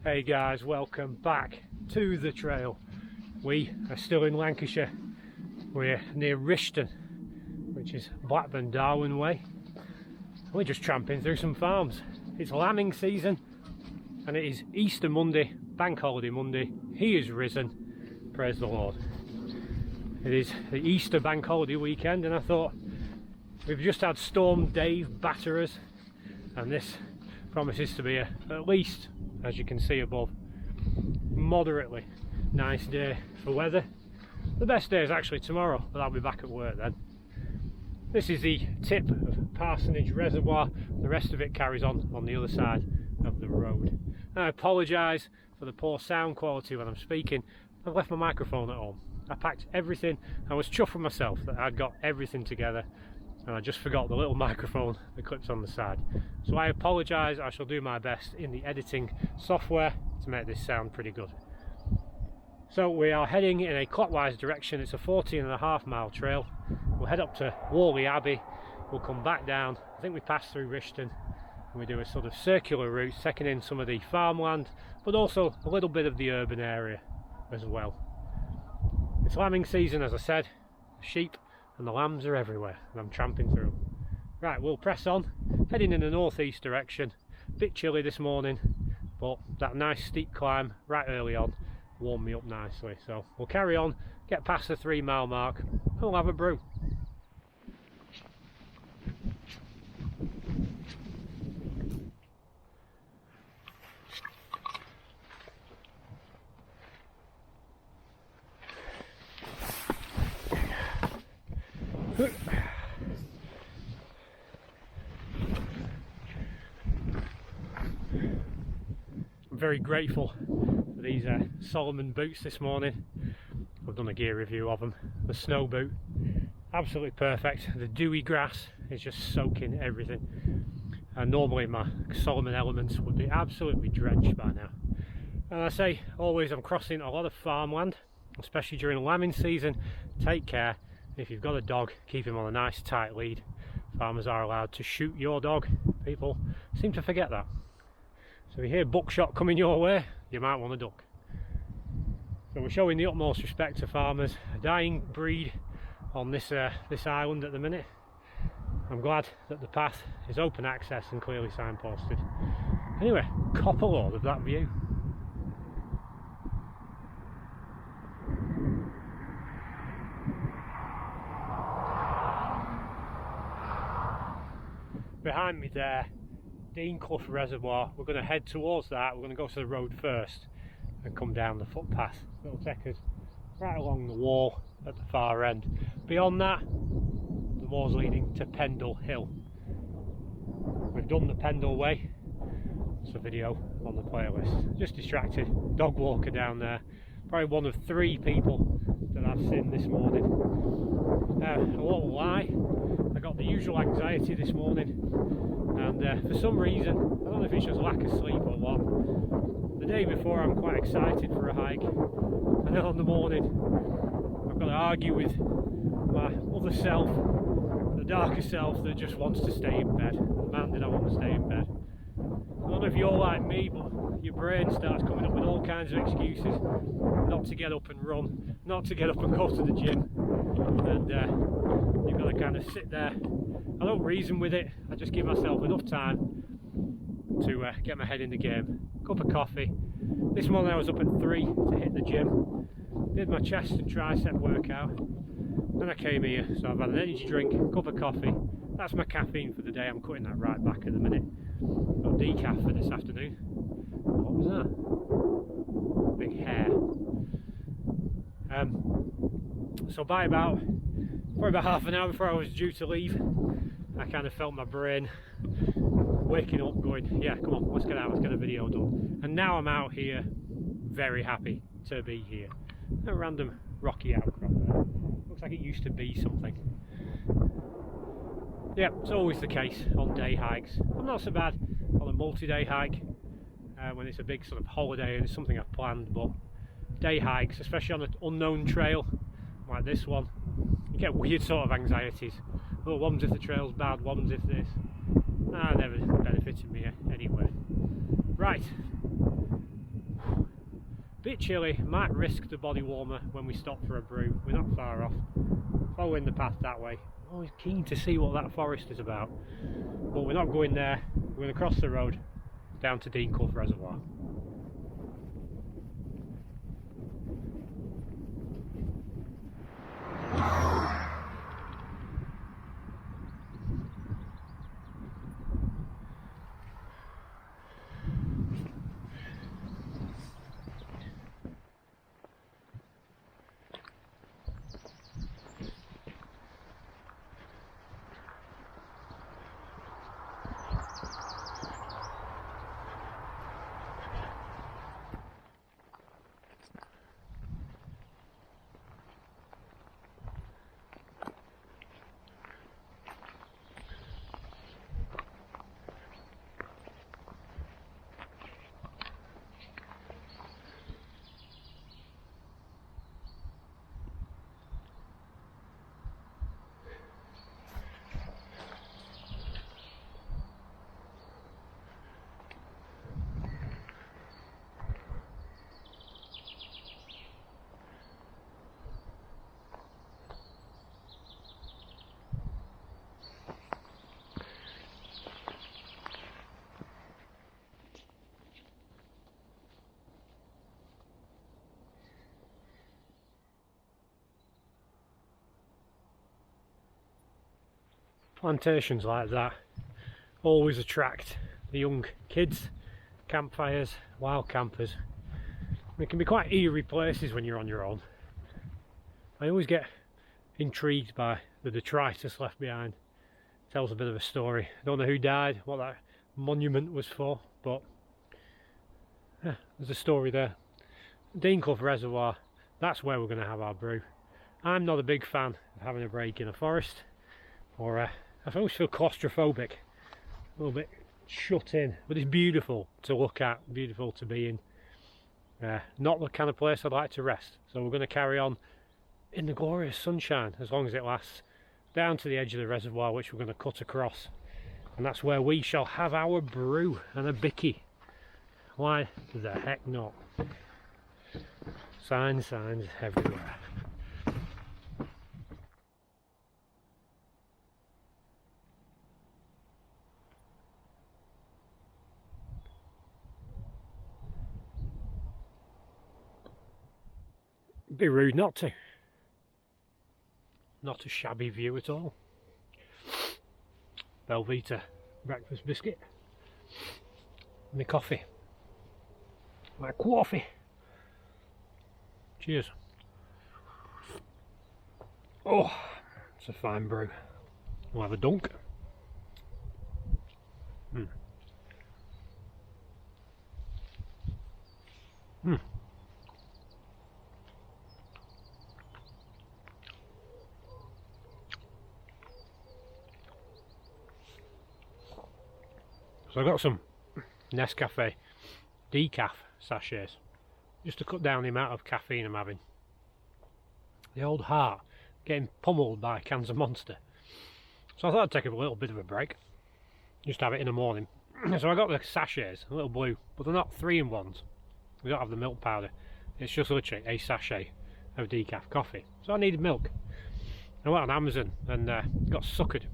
Hey guys, welcome back to the trail. We are still in Lancashire. We're near Rishton, which is Blackburn Darwin way. We're just tramping through some farms. It's lambing season and it is Easter Monday, Bank Holiday Monday. He is risen, praise the Lord. It is the Easter Bank Holiday weekend and I thought we've just had Storm Dave batter us and this promises to be at least, as you can see above, moderately nice day for weather. The best day is actually tomorrow, but I'll be back at work then. This is the tip of Parsonage Reservoir. The rest of it carries on the other side of the road. I apologise for the poor sound quality when I'm speaking. I've left my microphone at home. I packed everything. I was chuffed with myself that I'd got everything together and I just forgot the little microphone that clips on the side. So I apologise. I shall do my best in the editing software to make this sound pretty good. So we are heading in a clockwise direction. It's a 14.5 mile trail. We'll head up to Whalley Abbey. We'll come back down. I think we pass through Rishton and we do a sort of circular route, taking in some of the farmland but also a little bit of the urban area as well. It's lambing season, as I said. Sheep and the lambs are everywhere and I'm tramping through. Right, we'll press on, heading in the northeast direction. Bit chilly this morning, but that nice steep climb right early on warmed me up nicely. So we'll carry on, get past the 3 mile mark and we'll have a brew. I'm very grateful for these Solomon boots this morning. I've done a gear review of them. The snow boot, absolutely perfect. The dewy grass is just soaking everything. And normally my Solomon Elements would be absolutely drenched by now. And I say always, I'm crossing a lot of farmland, especially during lambing season. Take care. If you've got a dog, keep him on a nice tight lead. Farmers are allowed to shoot your dog. People seem to forget that. So if you hear buckshot coming your way, you might want to duck. So we're showing the utmost respect to farmers. A dying breed on this island at the minute. I'm glad that the path is open access and clearly signposted. Anyway, cop a load of that view. Behind me there, Deanclough Reservoir. We're going to head towards that. We're going to go to the road first and come down the footpath. It'll take us right along the wall at the far end. Beyond that, the wall's leading to Pendle Hill. We've done the Pendle Way. It's a video on the playlist. Just distracted. Dog walker down there. Probably one of 3 people that I've seen this morning. I won't lie, I got the usual anxiety this morning, and for some reason, I don't know if it's just lack of sleep or what, the day before I'm quite excited for a hike, and then on the morning I've got to argue with my other self, the darker self that just wants to stay in bed. Man, did I want to stay in bed. I don't know if you're like me, but your brain starts coming up with all kinds of excuses not to get up and run, not to get up and go to the gym, and you've got to kind of sit there. I don't reason with it, I just give myself enough time to get my head in the game. Cup of coffee. This morning I was up at 3 to hit the gym, did my chest and tricep workout, then I came here, so I've had an energy drink, cup of coffee. That's my caffeine for the day. I'm cutting that right back at the minute. Got decaf for this afternoon. What was that? Big hair. So by probably about half an hour before I was due to leave, I kind of felt my brain waking up going, yeah, come on, let's get out, let's get a video done. And now I'm out here, very happy to be here. A random rocky outcrop there. Looks like it used to be something. Yeah, it's always the case on day hikes. I'm not so bad on a multi-day hike when it's a big sort of holiday and it's something I've planned, but day hikes, especially on an unknown trail like this one, you get weird sort of anxieties. Oh, one's if the trail's bad, one's if this. Never benefited me anyway. Right, Bit chilly, might risk the body warmer when we stop for a brew. We're not far off. Following the path that way. Always keen to see what that forest is about. But we're not going there. We're going to cross the road down to Deanclough Reservoir. Plantations like that always attract the young kids, campfires, wild campers. They can be quite eerie places when you're on your own. I always get intrigued by the detritus left behind. It tells a bit of a story. I don't know who died, what that monument was for, but yeah, there's a story there. Deanclough Reservoir, that's where we're going to have our brew. I'm not a big fan of having a break in a forest, or I always feel claustrophobic, a little bit shut in, but it's beautiful to look at, beautiful to be in. Not the kind of place I'd like to rest, so we're going to carry on in the glorious sunshine as long as it lasts, down to the edge of the reservoir, which we're going to cut across, and that's where we shall have our brew and a bicky. Why the heck not? Signs everywhere. Be rude not to. Not a shabby view at all. Belvita breakfast biscuit. My coffee. My coffee. Cheers. Oh, it's a fine brew. We'll have a dunk. So I got some Nescafe decaf sachets just to cut down the amount of caffeine I'm having. The old heart getting pummeled by cans of Monster. So I thought I'd take a little bit of a break, just have it in the morning. So I got the sachets, a little blue, but they're not 3-in-1s. We don't have the milk powder. It's just literally a sachet of decaf coffee. So I needed milk. I went on Amazon and got suckered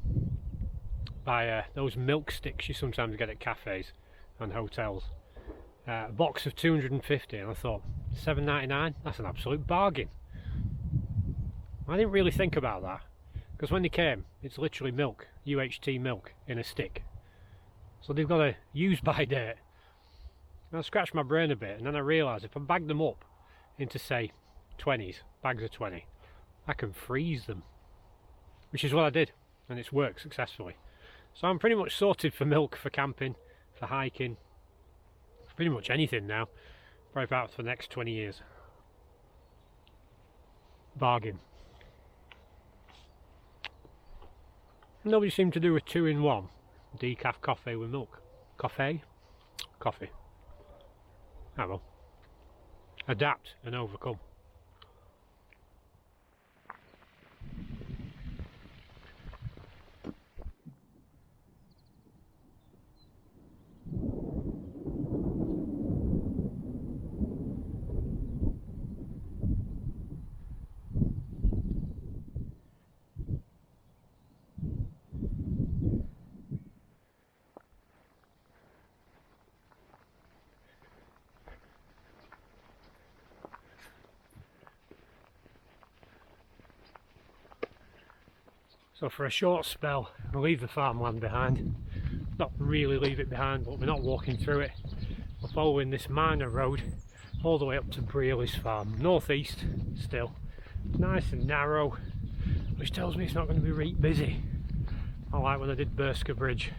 by those milk sticks you sometimes get at cafes and hotels. A box of 250, and I thought, $7.99? That's an absolute bargain. I didn't really think about that, because when they came, it's literally milk, UHT milk, in a stick. So they've got a use by date. And I scratched my brain a bit, and then I realised if I bag them up into, say, 20s, bags of 20, I can freeze them. Which is what I did, and it's worked successfully. So I'm pretty much sorted for milk, for camping, for hiking, for pretty much anything now. Probably about for the next 20 years. Bargain. Nobody seemed to do a 2-in-1 decaf coffee with milk. Coffee? Coffee. Oh well. Adapt and overcome. So for a short spell, we'll leave the farmland behind. Not really leave it behind, but we're not walking through it. We're following this minor road all the way up to Brearley's farm, northeast still. Nice and narrow, which tells me it's not going to be really busy. I like when I did Bursker Bridge,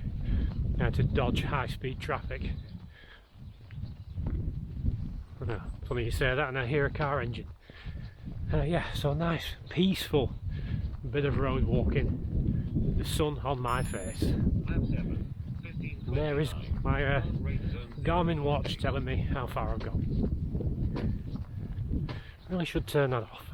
to dodge high-speed traffic. Funny you say that and I hear a car engine. Yeah, so nice, peaceful bit of road walking, the sun on my face. And there is my Garmin watch telling me how far I've gone. Really should turn that off.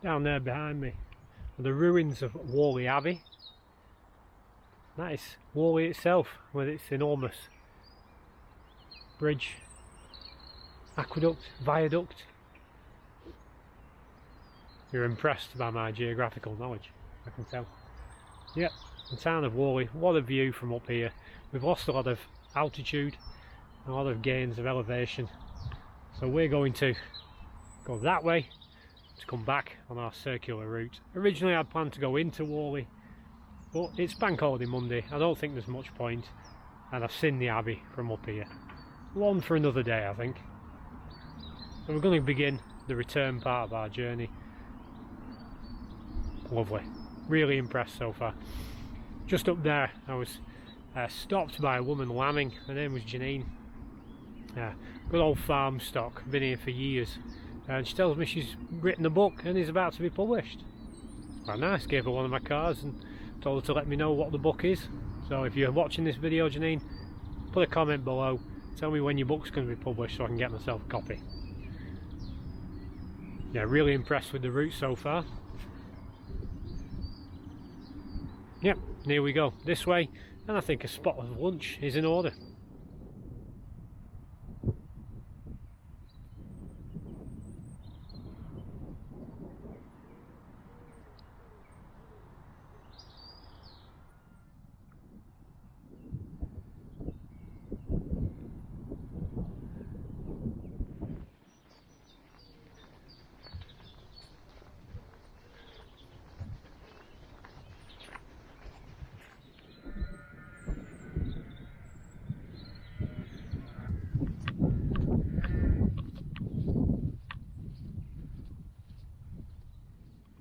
Down there behind me are the ruins of Whalley Abbey. That is Whalley itself, with its enormous bridge, aqueduct, viaduct. You're impressed by my geographical knowledge, I can tell. Yep, the town of Whalley. What a view from up here. We've lost a lot of altitude, a lot of gains of elevation, so we're going to go that way to come back on our circular route. Originally I'd planned to go into Whalley, but it's Bank Holiday Monday. I don't think there's much point, and I've seen the Abbey from up here. One for another day, I think. So we're going to begin the return part of our journey. Lovely, really impressed so far. Just up there I was stopped by a woman lambing. Her name was Janine. Good old farm stock, been here for years. And she tells me she's written a book and is about to be published. Quite nice. Gave her one of my cards and told her to let me know what the book is. So if you're watching this video, Janine, put a comment below, tell me when your book's going to be published so I can get myself a copy. Yeah, really impressed with the route so far. Yep, here we go, this way, and I think a spot of lunch is in order.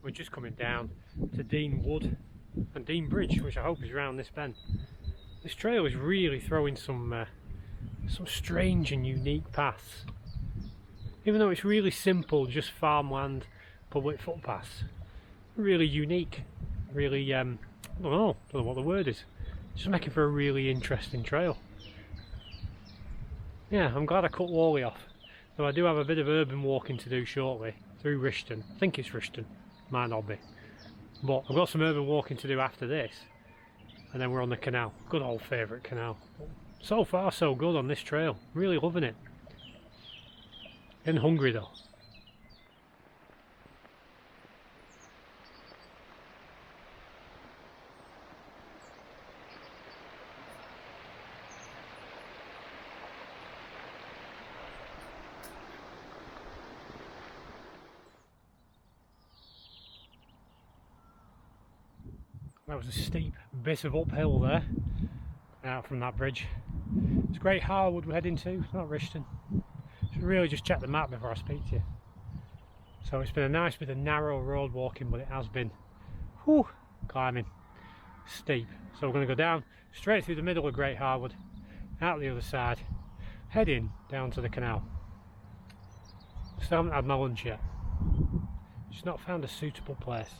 We're just coming down to Dean Wood and Dean Bridge, which I hope is around this bend. This trail is really throwing some strange and unique paths. Even though it's really simple, just farmland, public footpaths, really unique, really, I don't know what the word is, just making for a really interesting trail. Yeah, I'm glad I cut Whalley off, though I do have a bit of urban walking to do shortly through Rishton. I think it's Rishton. Might not be, but I've got some urban walking to do after this, and then we're on the canal. Good old favourite canal. So far so good on this trail, really loving it. Getting hungry though. That was a steep bit of uphill there, out from that bridge. It's Great Harwood we're heading to, not Rishton. Should really just check the map before I speak to you. So it's been a nice bit of narrow road walking, but it has been, whew, climbing, steep. So we're going to go down, straight through the middle of Great Harwood, out the other side, heading down to the canal. Still haven't had my lunch yet. Just not found a suitable place.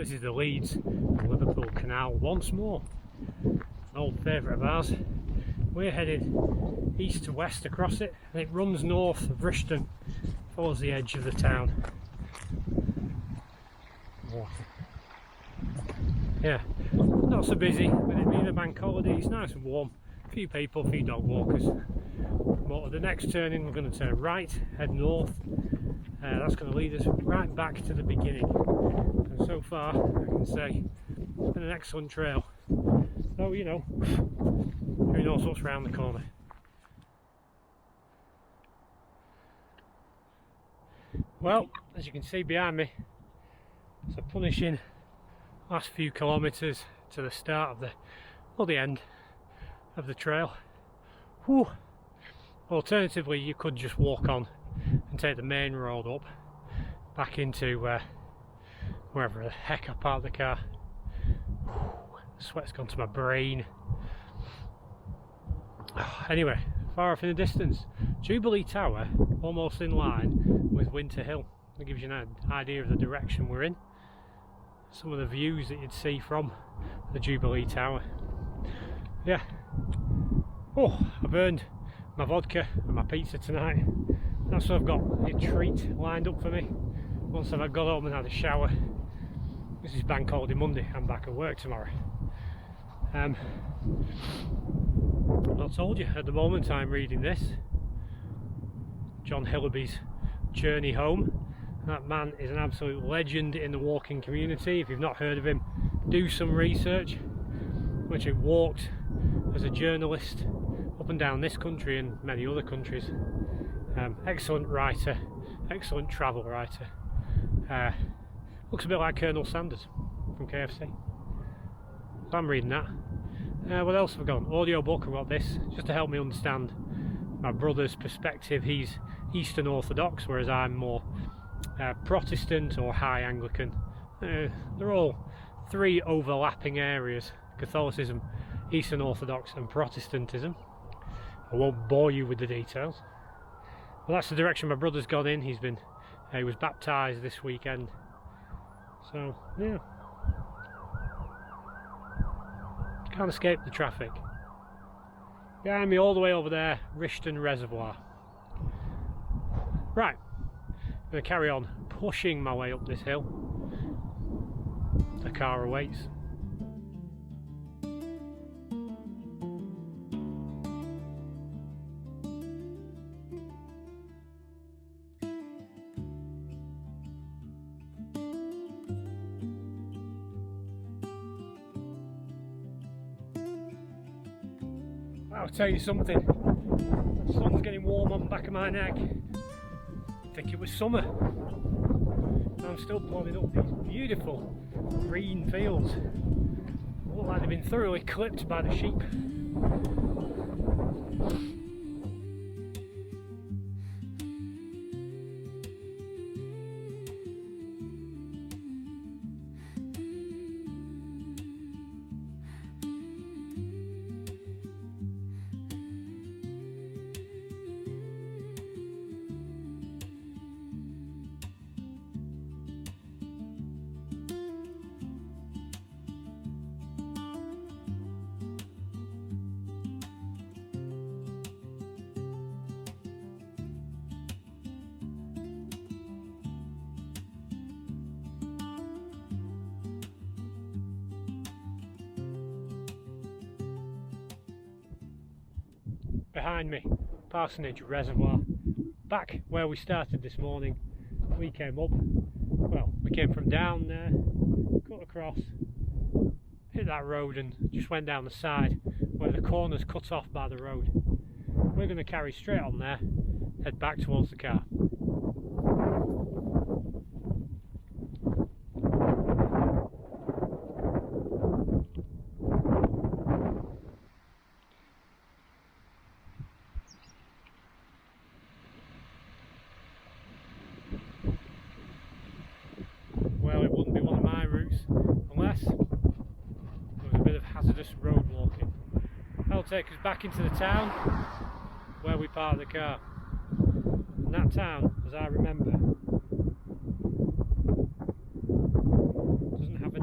This is the Leeds and Liverpool Canal once more. An old favourite of ours. We're heading east to west across it, and it runs north of Rishton, follows the edge of the town. Yeah, not so busy with it being a bank holiday. It's nice and warm, a few people, a few dog walkers. But at the next turning we're going to turn right, head north. That's going to lead us right back to the beginning, and so far I can say it's been an excellent trail, though you know, who knows what's round the corner. Well, as you can see behind me, it's a punishing last few kilometres to the start of the end of the trail. Whew. Alternatively, you could just walk on and take the main road up back into wherever the heck I parked the car. The sweat's gone to my brain. Anyway, far off in the distance, Jubilee Tower, almost in line with Winter Hill. That gives you an idea of the direction we're in. Some of the views that you'd see from the Jubilee Tower. Yeah. Oh, I've earned my vodka and my pizza tonight. That's what I've got a treat lined up for me once I've got home and had a shower. This is Bank Holiday Monday, I'm back at work tomorrow. I've not told you, at the moment I'm reading this, John Hillaby's Journey Home. That man is an absolute legend in the walking community. If you've not heard of him, do some research. Which he walked as a journalist up and down this country and many other countries. Excellent writer, excellent travel writer. Looks a bit like Colonel Sanders from KFC. So I'm reading that. What else have I got? Audio book, I've got this, just to help me understand my brother's perspective. He's Eastern Orthodox, whereas I'm more Protestant or High Anglican. They're all three overlapping areas: Catholicism, Eastern Orthodox and Protestantism. I won't bore you with the details. Well, that's the direction my brother's gone in. He was baptised this weekend. So, yeah. Can't escape the traffic. Behind me all the way over there, Rishton Reservoir. Right, I'm going to carry on pushing my way up this hill. The car awaits. I'll tell you something, the sun's getting warm on the back of my neck. I think it was summer. I'm still plodding up these beautiful green fields. They look like they've been thoroughly clipped by the sheep. Behind me, Parsonage Reservoir. Back where we started this morning, we came up, well, we came from down there, cut across, hit that road and just went down the side where the corner's cut off by the road. We're going to carry straight on there, head back towards the car. Well, it wouldn't be one of my routes unless there was a bit of hazardous road walking. That'll take us back into the town where we parked the car. And that town, as I remember, doesn't have a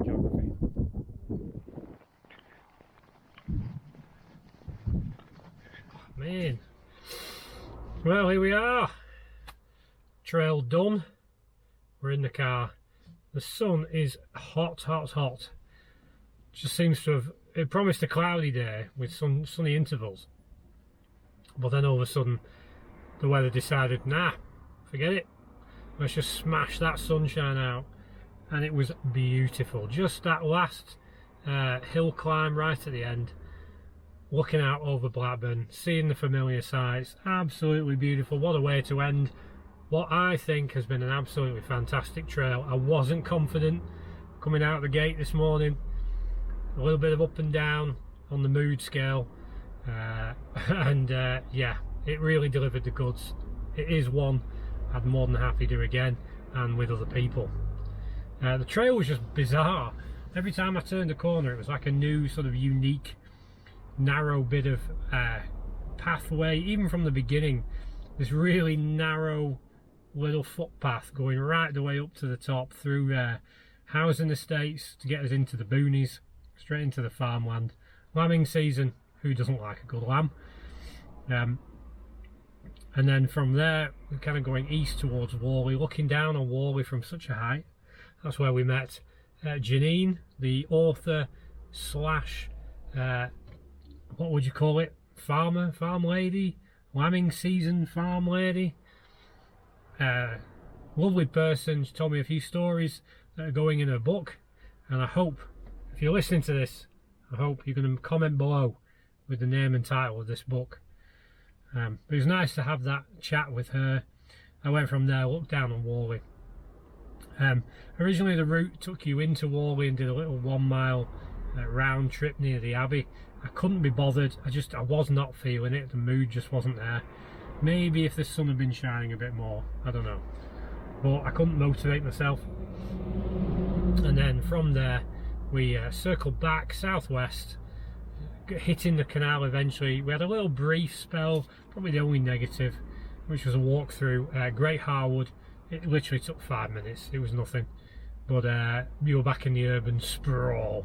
geography. Oh, man. Well, here we are. Trail done. We're in the car. The sun is hot, hot, hot. Just seems to have, it promised a cloudy day with sunny intervals. But then all of a sudden, the weather decided, nah, forget it. Let's just smash that sunshine out. And it was beautiful. Just that last hill climb right at the end. Looking out over Blackburn, seeing the familiar sights. Absolutely beautiful. What a way to end what I think has been an absolutely fantastic trail. I wasn't confident coming out of the gate this morning. A little bit of up and down on the mood scale. Yeah, it really delivered the goods. It is one I'd more than happy do again, and with other people. The trail was just bizarre. Every time I turned a corner it was like a new sort of unique narrow bit of pathway. Even from the beginning, this really narrow little footpath going right the way up to the top through housing estates to get us into the boonies, straight into the farmland. Lambing season, who doesn't like a good lamb? And then from there we're kind of going east towards Whalley, looking down on Whalley from such a height. That's where we met Janine, the author slash what would you call it, farm lady, lambing season farm lady. Lovely person. She told me a few stories that are going in her book, and I hope, if you're listening to this, I hope you're going to comment below with the name and title of this book. But it was nice to have that chat with her. I went from there, looked down on Whalley. Originally the route took you into Whalley and did a little 1 mile round trip near the Abbey. I couldn't be bothered. I was not feeling it. The mood just wasn't there. Maybe if the sun had been shining a bit more, I don't know. But I couldn't motivate myself. And then from there we circled back southwest, hitting the canal eventually. We had a little brief spell, probably the only negative, which was a walk through Great Harwood. It literally took 5 minutes, it was nothing. But you were back in the urban sprawl.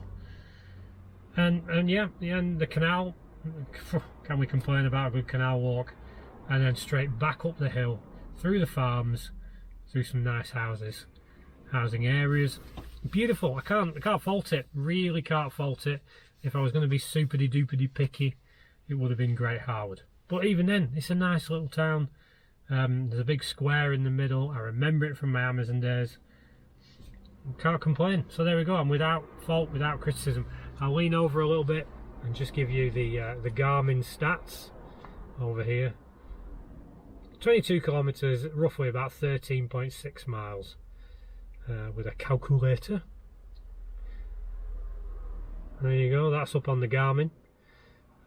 And yeah, the canal, can we complain about a good canal walk? And then straight back up the hill, through the farms, through some nice housing areas. Beautiful. I can't fault it. Really can't fault it. If I was going to be superdy duperdy picky, it would have been Great Harwood. But even then, it's a nice little town. There's a big square in the middle. I remember it from my Amazon days. Can't complain. So there we go. I'm without fault, without criticism. I'll lean over a little bit and just give you the Garmin stats over here. 22 kilometres, roughly about 13.6 miles with a calculator. There you go, that's up on the Garmin.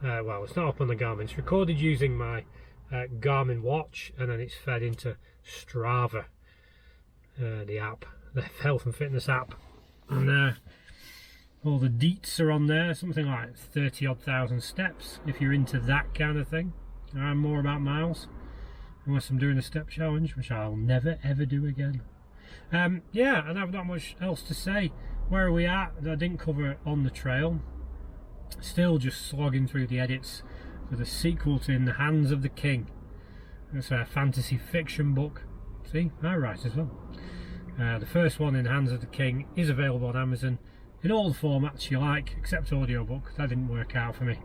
Well, it's not up on the Garmin, it's recorded using my Garmin watch, and then it's fed into Strava, the app, the health and fitness app. And all the deets are on there, something like 30 odd thousand steps, if you're into that kind of thing. I'm more about miles. Unless I'm doing a step challenge, which I'll never ever do again. Yeah, I don't have that much else to say. Where are we at that I didn't cover on the trail? Still just slogging through the edits for the sequel to In the Hands of the King. It's a fantasy fiction book. See, I write as well. The first one, In the Hands of the King, is available on Amazon in all the formats you like, except audiobook. That didn't work out for me.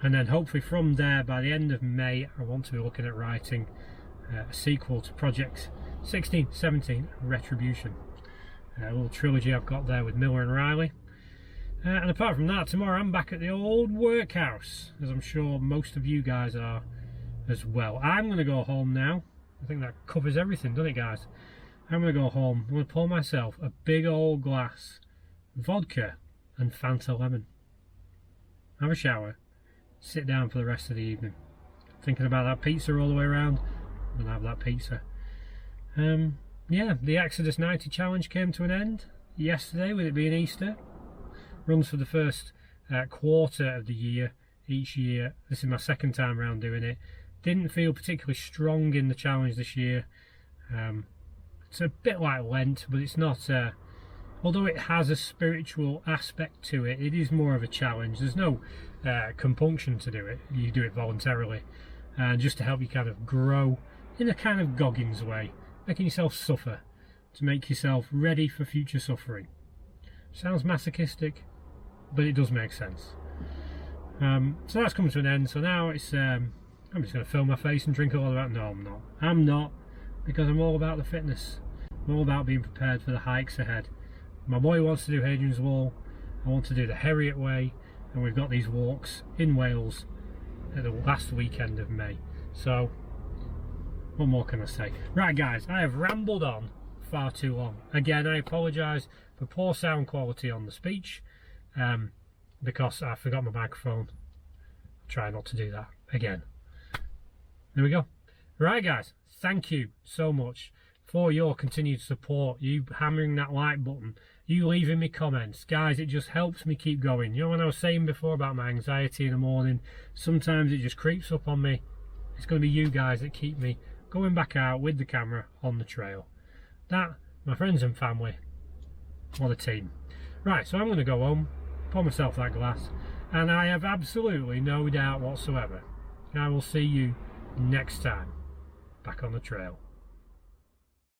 And then hopefully from there, by the end of May, I want to be looking at writing a sequel to Project 1617 Retribution. A little trilogy I've got there with Miller and Riley. And apart from that, tomorrow I'm back at the old workhouse, as I'm sure most of you guys are as well. I'm going to go home now. I think that covers everything, doesn't it, guys? I'm going to go home. I'm going to pour myself a big old glass of vodka and Fanta lemon. Have a shower. Sit down for the rest of the evening. Thinking about that pizza all the way around. I'm going to have that pizza. Yeah, the Exodus 90 challenge came to an end yesterday, with it being Easter. Runs for the first quarter of the year, each year. This is my second time around doing it. Didn't feel particularly strong in the challenge this year. It's a bit like Lent, but it's not although it has a spiritual aspect to it, it is more of a challenge. There's no compunction to do it. You do it voluntarily, and just to help you kind of grow in a kind of Goggins way, making yourself suffer to make yourself ready for future suffering. Sounds masochistic, but it does make sense. So that's come to an end. So now it's I'm just going to film my face and drink all about. No, I'm not, because I'm all about the fitness. I'm all about being prepared for the hikes ahead. My boy wants to do Hadrian's Wall. I want to do the Heriot Way, and we've got these walks in Wales at the last weekend of May. So what more can I say? Right guys, I have rambled on far too long. Again, I apologise for poor sound quality on the speech, because I forgot my microphone. I'll try not to do that again. There we go. Right guys, thank you so much for your continued support, you hammering that like button, you leaving me comments. Guys, it just helps me keep going. You know, when I was saying before about my anxiety in the morning, sometimes it just creeps up on me. It's going to be you guys that keep me going back out with the camera on the trail. That, my friends and family, what a team. Right, so I'm going to go home, pour myself that glass, and I have absolutely no doubt whatsoever I will see you next time back on the trail.